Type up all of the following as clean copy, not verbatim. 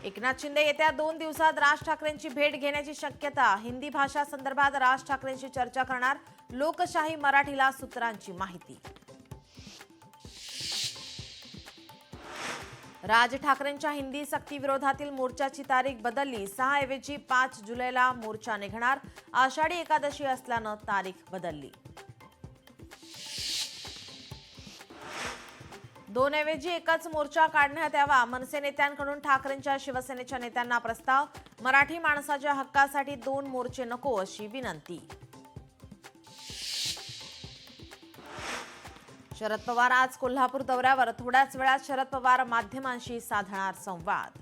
एकनाथ शिंदे येत्या 2 दिवसात राज ठाकरेंची भेट घेण्याची शक्यता. हिंदी भाषा संदर्भात राज ठाकरेंशी चर्चा करणार. लोकशाही मराठीला सूत्रांची माहिती. राज ठाकरेंच्या हिंदी सक्ती विरोधातील मोर्चाची तारीख बदलली. 6 ऐवजी 5 जुलैला मोर्चा निघणार. आषाढी एकादशी असल्यानं तारीख बदलली. 2 ऐवजी एकच मोर्चा काढण्यात यावा. मनसे नेत्यांकडून ठाकरेंच्या शिवसेनेच्या नेत्यांना प्रस्ताव. मराठी माणसाच्या हक्कासाठी 2 मोर्चे नको अशी विनंती. शरद पवार आज कोल्हापूर दौऱ्यावर. थोड्याच वेळात शरद पवार माध्यमांशी साधणार संवाद.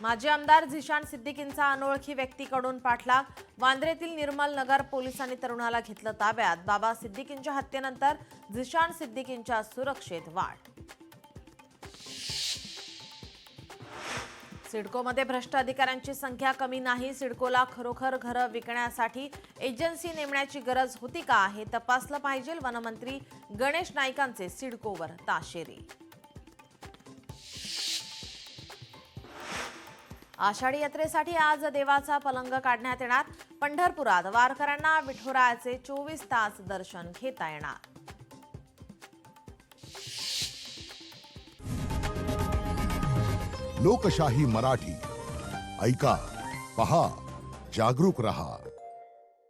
माजी आमदार झिशान सिद्दीकींचा अनोळखी व्यक्तीकडून पाठलाग. वांद्र्यातील निर्मल नगर पोलिसांनी तरुणाला घेतलं ताब्यात. बाबा सिद्दीकींच्या हत्येनंतर झिशान सिद्दीकींच्या सुरक्षेत वाढ. सिडकोमध्ये भ्रष्ट अधिकाऱ्यांची संख्या कमी नाही. सिडकोला खरोखर घरं विकण्यासाठी एजन्सी नेमण्याची गरज होती का हे तपासलं पाहिजे. वनमंत्री गणेश नाईकांचे सिडकोवर ताशेरे. आषाढी यात्रेसाठी आज देवाचा पलंग काढण्यात येणार. पंढरपुरात वारकऱ्यांना विठुरायाचे 24 तास दर्शन घेता येणार. लोकशाही मराठी ऐका, पहा, जागरूक रहा.